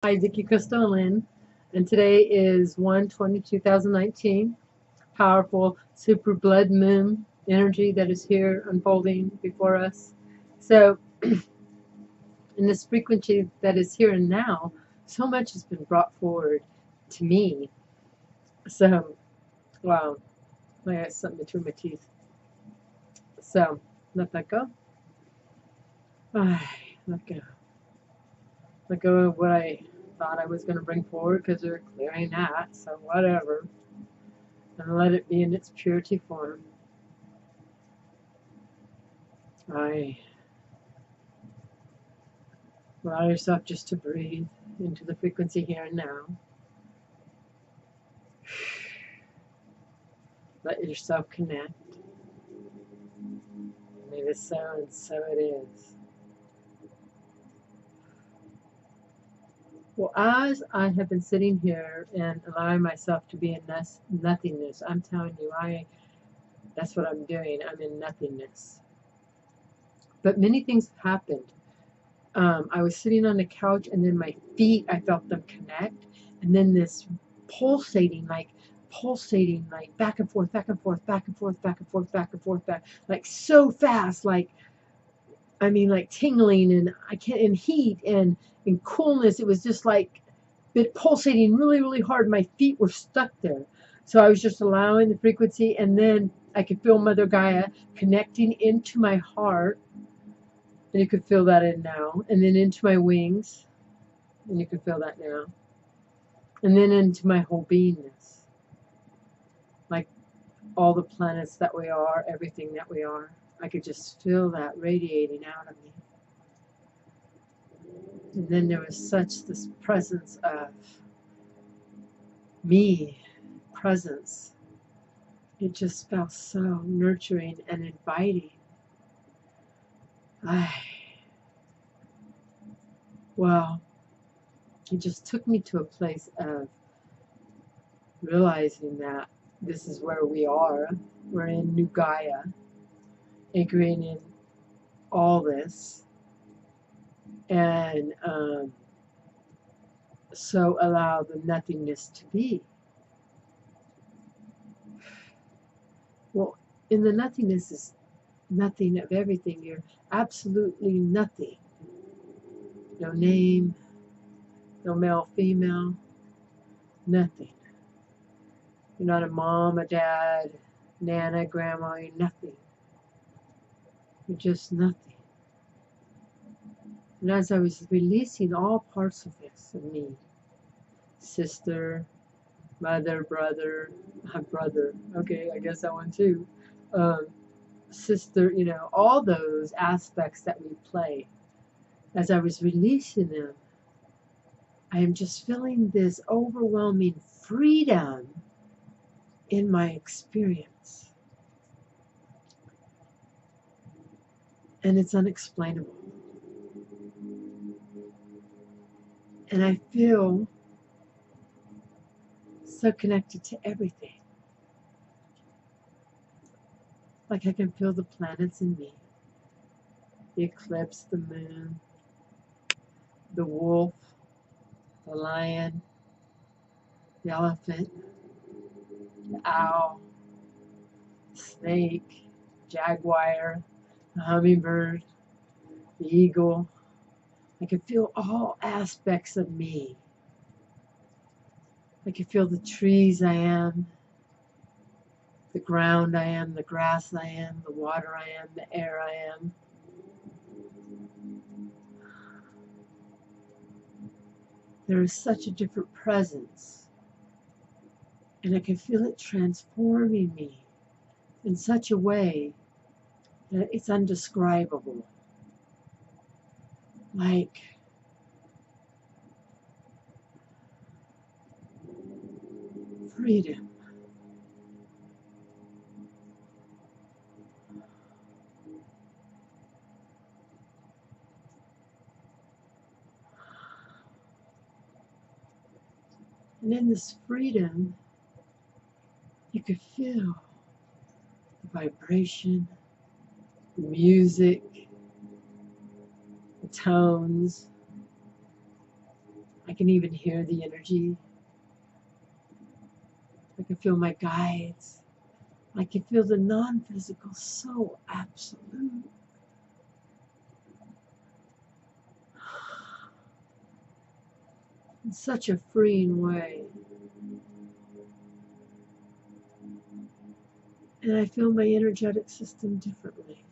Hi, Vicky Crystalline, and today is 1/20/2019. Powerful super blood moon energy that is here unfolding before us. So, in this frequency that is here and now, so much has been brought forward to me. So, wow, I got something between my teeth. So, let that go. Let go. Let go of what I thought I was going to bring forward because they're clearing that. So, whatever. And let it be in its purity form. I allow yourself just to breathe into the frequency here and now. Let yourself connect. May it is so, and so it is. Well, as I have been sitting here and allowing myself to be in nothingness, I'm telling you, that's what I'm doing. I'm in nothingness. But many things have happened. I was sitting on the couch, and then my feet, I felt them connect, and then this pulsating, like back and forth, back and forth, back and forth, back and forth, back and forth, like so fast, like tingling, and I can't, in heat and in coolness. It was just like it pulsating really, really hard. My feet were stuck there, so I was just allowing the frequency, and then I could feel Mother Gaia connecting into my heart. And you could feel that in now. And then into my wings. And you can feel that now. And then into my whole beingness. Like all the planets that we are, everything that we are. I could just feel that radiating out of me. And then there was such this presence of me, presence. It just felt so nurturing and inviting. Wow. It just took me to a place of realizing that this is where we are. We're in New Gaia, anchoring in all this. And so allow the nothingness to be. Well, in the nothingness is nothing of everything. You're absolutely nothing. No name, no male, female, nothing. You're not a mom, a dad, nana, grandma, you're nothing. You're just nothing. And as I was releasing all parts of this, of me, sister, mother, brother, okay, I guess that one too, sister, all those aspects that we play, as I was releasing them, I am just feeling this overwhelming freedom in my experience. And it's unexplainable. And I feel so connected to everything. Like I can feel the planets in me. The eclipse, the moon, the wolf, the lion, the elephant, the owl, the snake, jaguar, the hummingbird, the eagle. I can feel all aspects of me. I can feel the trees I am, the ground I am, the grass I am, the water I am, the air I am. There is such a different presence, and I can feel it transforming me in such a way that it's undescribable. Like freedom. And in this freedom, you could feel the vibration, the music, the tones. I can even hear the energy. I can feel my guides. I can feel the non-physical so absolute. In such a freeing way. And I feel my energetic system differently.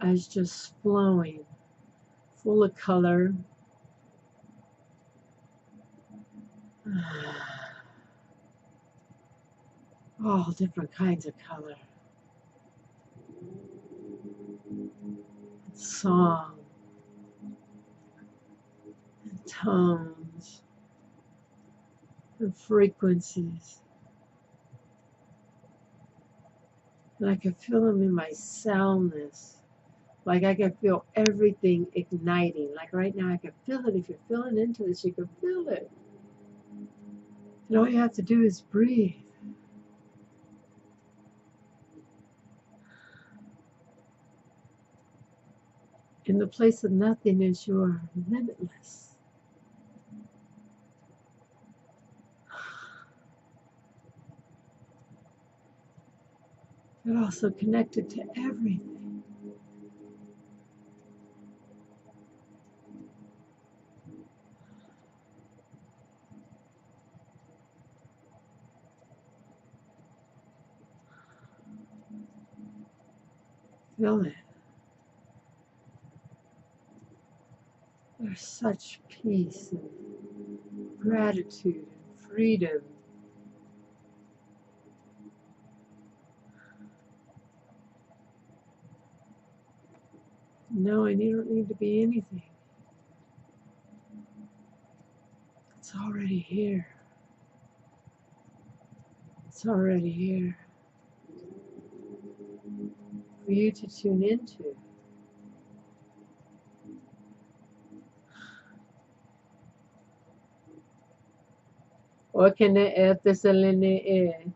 As just flowing, full of color. All different kinds of color. Song. And tones. And frequencies. And I can feel them in my soundness. Like I can feel everything igniting. Like right now I can feel it. If you're feeling into this, you can feel it. And all you have to do is breathe. In the place of nothingness, you are limitless. You're also connected to everything. Feel it. There's such peace and gratitude and freedom. Knowing you don't need to be anything. It's already here. It's already here. For you to tune into. Or can it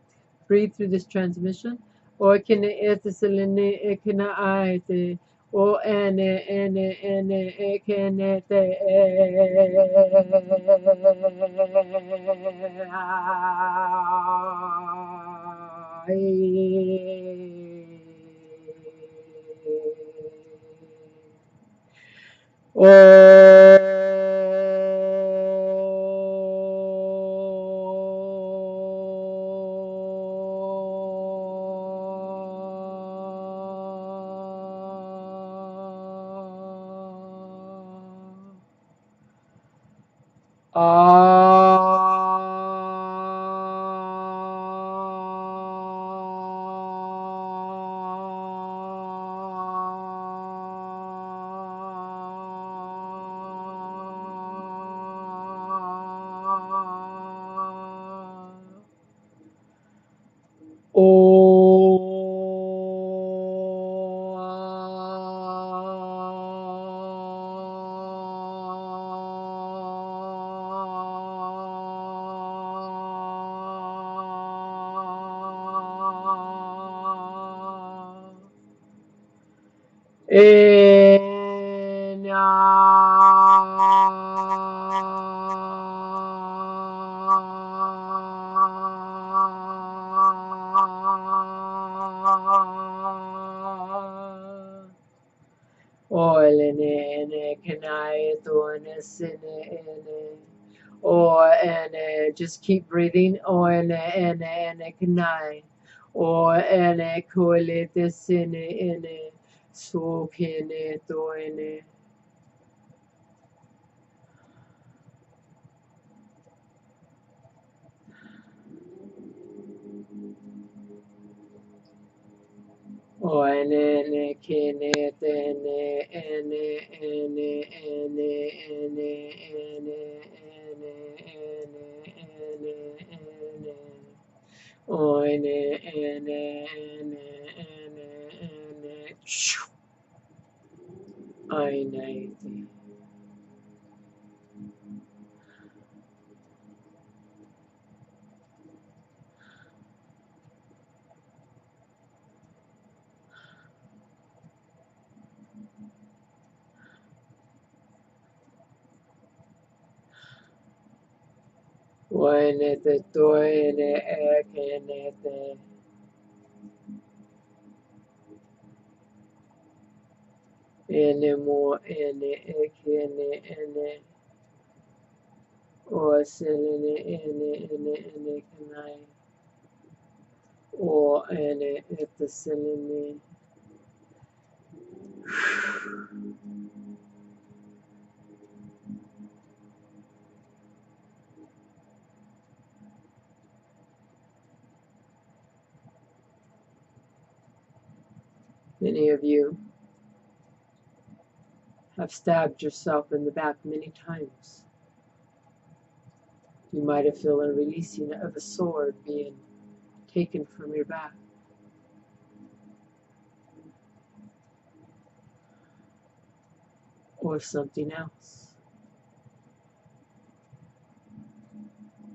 breathe through this transmission? Or can it can I or and can it just keep breathing. Or can I? Or call it this in so can it or I know. Oenete toene ekenete. Ene mo ene ekene ene. O selene ene ene ene kanai. O ene ete selene. Many of you have stabbed yourself in the back many times. You might have felt a releasing of a sword being taken from your back. Or something else.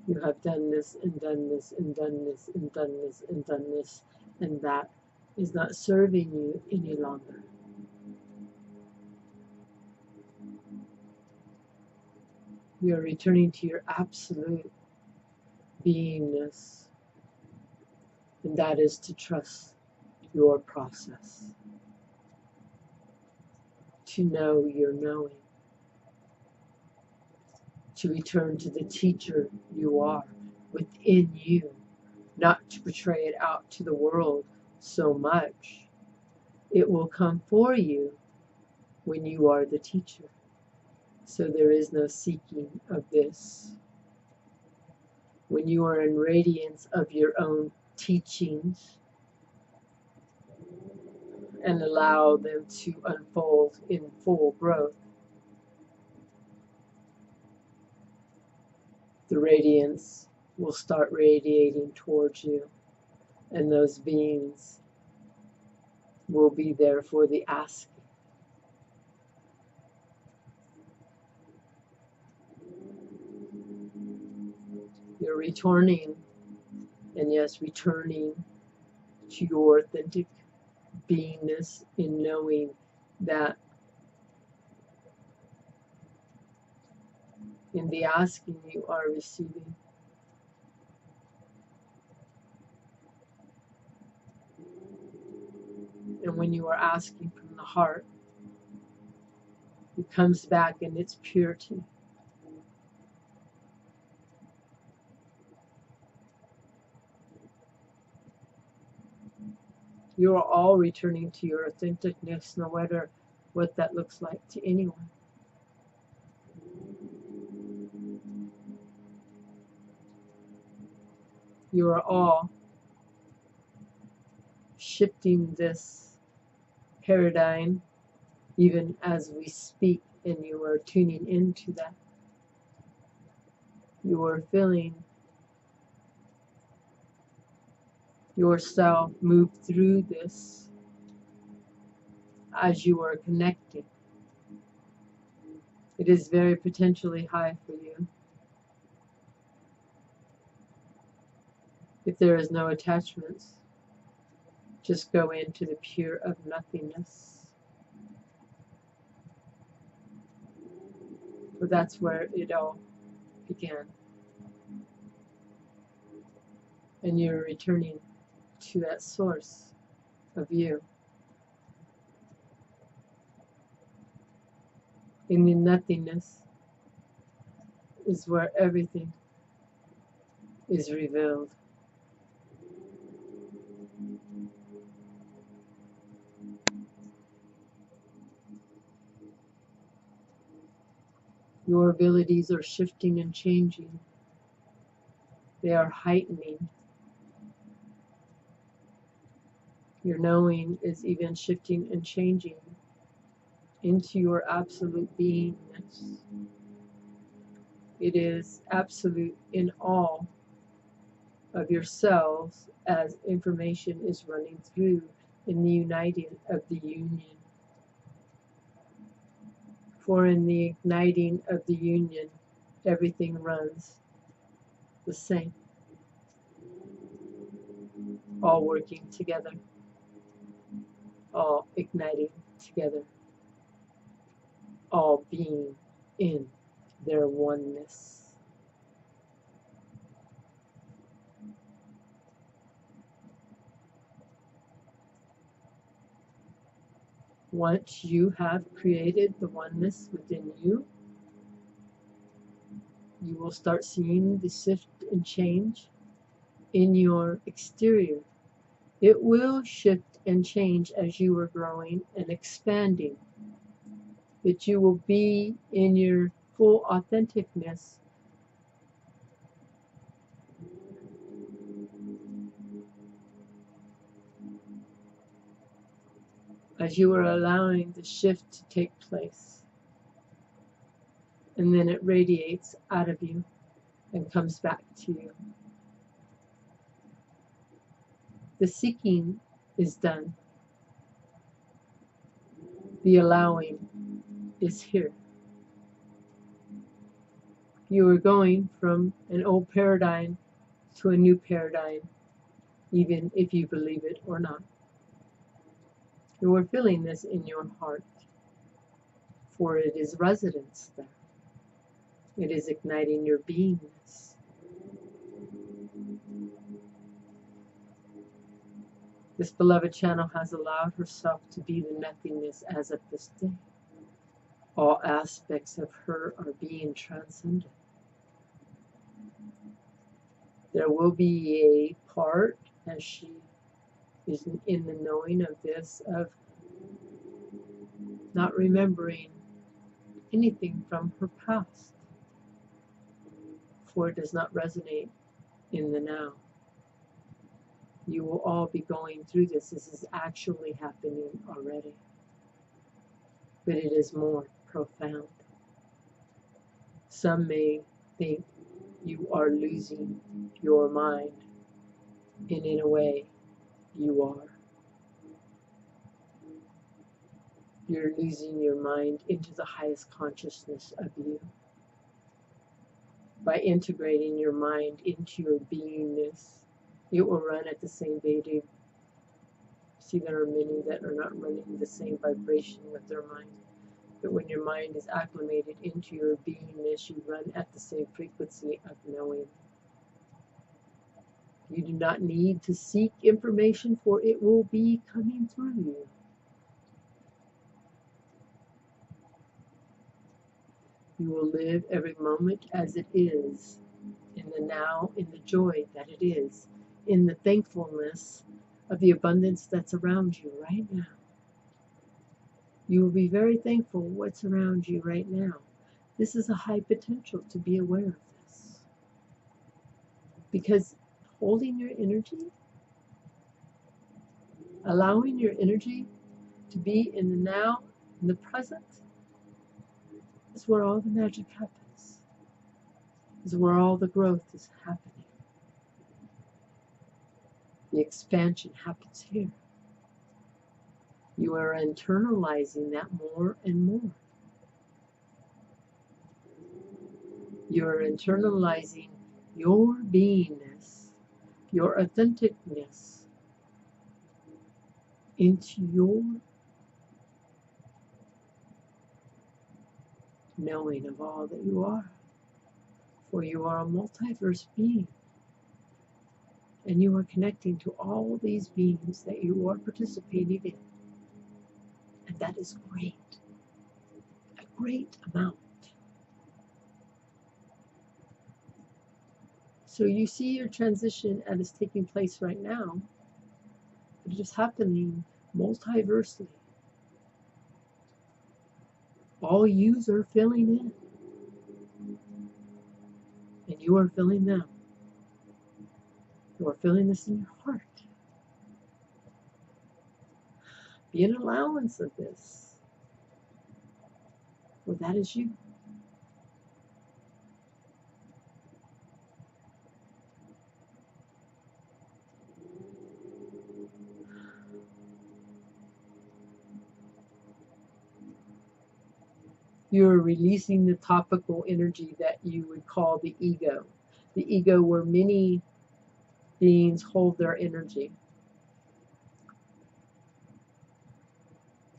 You have done this and done this and done this and done this and done this, and that is not serving you any longer. You're returning to your absolute beingness, and that is to trust your process, to know your knowing, to return to the teacher you are within you, not to portray it out to the world so much. It will come for you when you are the teacher. So there is no seeking of this. When you are in radiance of your own teachings and allow them to unfold in full growth, the radiance will start radiating towards you, and those beings will be there for the asking. You're returning, and yes, returning to your authentic beingness in knowing that in the asking you are receiving. And when you are asking from the heart, it comes back in its purity. You are all returning to your authenticness, no matter what that looks like to anyone. You are all shifting this paradigm even as we speak, and you are tuning into that. You are feeling yourself move through this as you are connecting. It is very potentially high for you. If there is no attachments, just go into the pure of nothingness. For that's where it all began. And you're returning to that source of you. In the nothingness is where everything is revealed. Your abilities are shifting and changing. They are heightening. Your knowing is even shifting and changing into your absolute beingness. It is absolute in all of your cells as information is running through in the uniting of the union. For in the igniting of the union, everything runs the same, all working together, all igniting together, all being in their oneness. Once you have created the oneness within you, you will start seeing the shift and change in your exterior. It will shift and change as you are growing and expanding. That you will be in your full authenticness. As you are allowing the shift to take place. And then it radiates out of you and comes back to you. The seeking is done. The allowing is here. You are going from an old paradigm to a new paradigm, even if you believe it or not. You are feeling this in your heart, for it is residence there. It is igniting your beingness. This beloved channel has allowed herself to be the nothingness as of this day. All aspects of her are being transcended. There will be a part, as she is in the knowing of this, of not remembering anything from her past, for it does not resonate in the now. You will all be going through this. This is actually happening already. But it is more profound. Some may think you are losing your mind, and in a way, you are. You're losing your mind into the highest consciousness of you. By integrating your mind into your beingness, it will run at the same vibration. See, there are many that are not running the same vibration with their mind. But when your mind is acclimated into your beingness, you run at the same frequency of knowing. You do not need to seek information, for it will be coming through you. You will live every moment as it is, in the now, in the joy that it is, in the thankfulness of the abundance that's around you right now. You will be very thankful what's around you right now. This is a high potential to be aware of this. Because holding your energy, allowing your energy to be in the now, in the present, is where all the magic happens. Is where all the growth is happening. The expansion happens here. You are internalizing that more and more. You are internalizing your beingness, your authenticness into your knowing of all that you are. For you are a multiverse being. And you are connecting to all these beings that you are participating in. And that is great. A great amount. So you see your transition as is taking place right now. But it is happening multiversely. All yous are filling in. And you are filling them. You are feeling this in your heart. Be an allowance of this. For that is you. You're releasing the topical energy that you would call the ego. The ego where many beings hold their energy.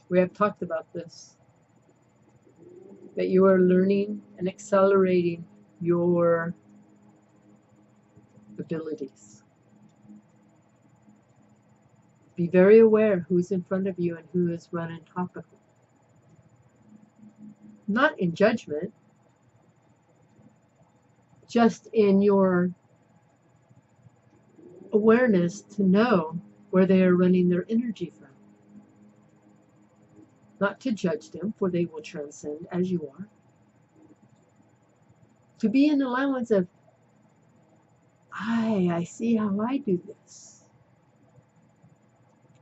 We have talked about this. That you are learning and accelerating your abilities. Be very aware who's in front of you and who is running topical. Not in judgment, just in your awareness to know where they are running their energy from. Not to judge them, for they will transcend as you are. To be in allowance of, I see how I do this.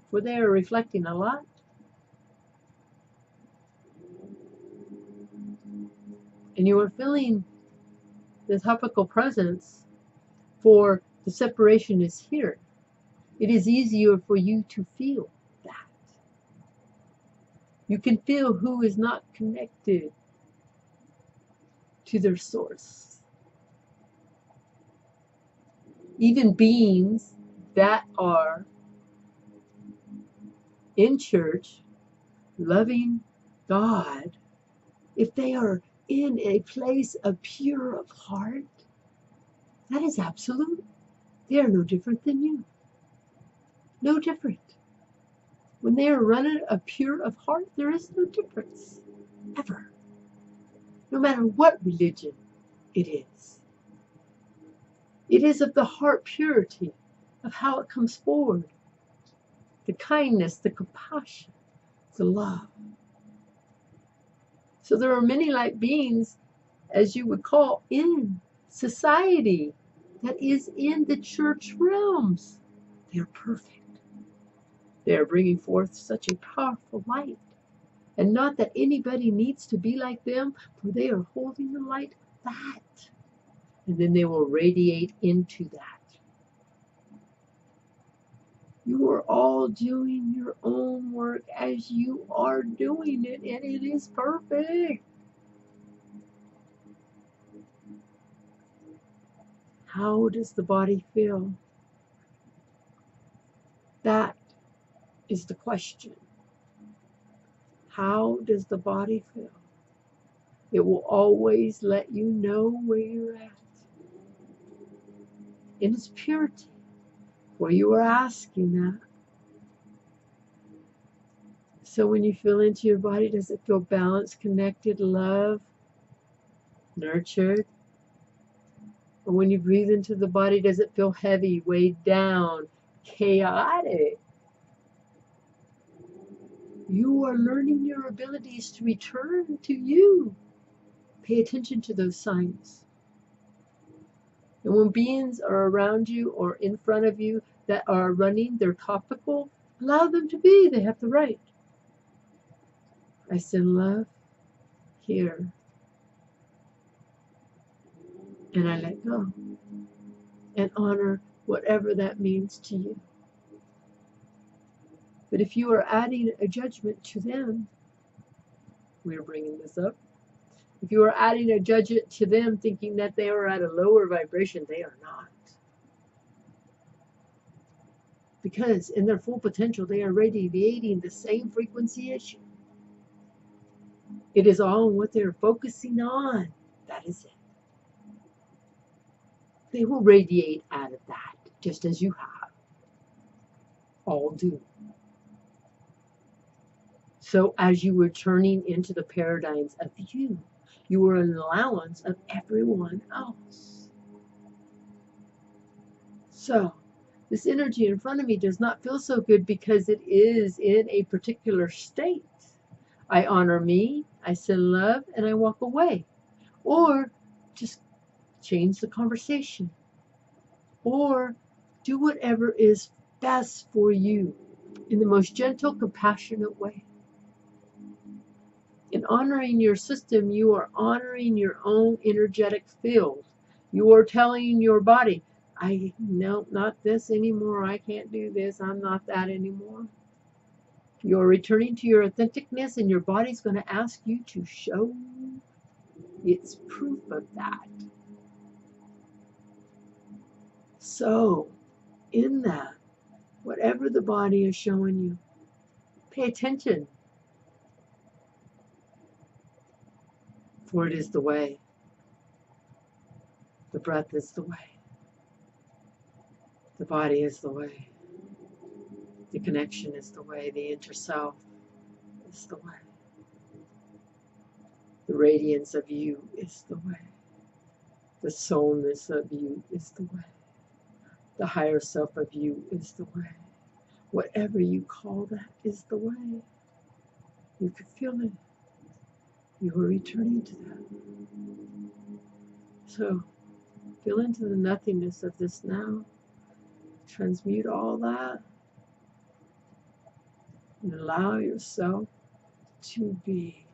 For they are reflecting a lot. And you are feeling the topical presence, for the separation is here. It is easier for you to feel that. You can feel who is not connected to their source. Even beings that are in church, loving God, if they are in a place of pure of heart, that is absolute. They are no different than you. No different. When they are running a pure of heart, there is no difference. Ever. No matter what religion it is. It is of the heart purity, of how it comes forward. The kindness, the compassion, the love. So there are many light beings, as you would call, in society that is in the church realms. They are perfect. They are bringing forth such a powerful light. And not that anybody needs to be like them, for they are holding the light of that. And then they will radiate into that. You are all doing your own work as you are doing it, and it is perfect. How does the body feel? That is the question. How does the body feel? It will always let you know where you're at. In its purity, where you are asking that. So when you feel into your body, does it feel balanced, connected, loved, nurtured? Or when you breathe into the body, does it feel heavy, weighed down, chaotic? You are learning your abilities to return to you. Pay attention to those signs. And when beings are around you or in front of you that are running their topical, allow them to be. They have the right. I send love here. And I let go. And honor whatever that means to you. But if you are adding a judgment to them, we're bringing this up. If you are adding a judgment to them thinking that they are at a lower vibration, they are not. Because in their full potential, they are radiating the same frequency as you. It is all what they're focusing on. That is it. They will radiate out of that, just as you have. All do. So as you were turning into the paradigms of you, you were an allowance of everyone else. So this energy in front of me does not feel so good because it is in a particular state. I honor me, I send love, and I walk away. Or just change the conversation. Or do whatever is best for you in the most gentle, compassionate way. In honoring your system, you are honoring your own energetic field. You are telling your body, no, not this anymore. I can't do this. I'm not that anymore. You're returning to your authenticness, and your body's going to ask you to show its proof of that. So, in that, whatever the body is showing you, pay attention. For it is the way. The breath is the way. The body is the way. The connection is the way. The inner self is the way. The radiance of you is the way. The soulness of you is the way. The higher self of you is the way. Whatever you call that is the way. You can feel it. You are returning to that. So feel into the nothingness of this now. Transmute all that. And allow yourself to be.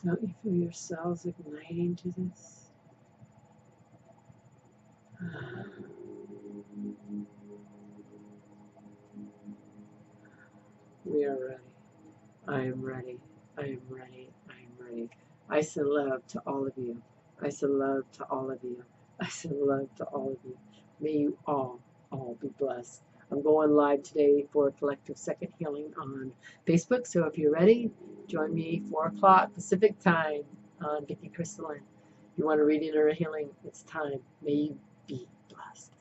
Don't you feel your cells igniting to this? We are ready. I am ready. I am ready. I am ready. I send love to all of you. I send love to all of you. I send love to all of you. May you all be blessed. I'm going live today for Collective Second Healing on Facebook. So if you're ready, join me 4 o'clock Pacific time on Vicki Crystalline. If you want a reading or a healing, it's time. May you be blessed.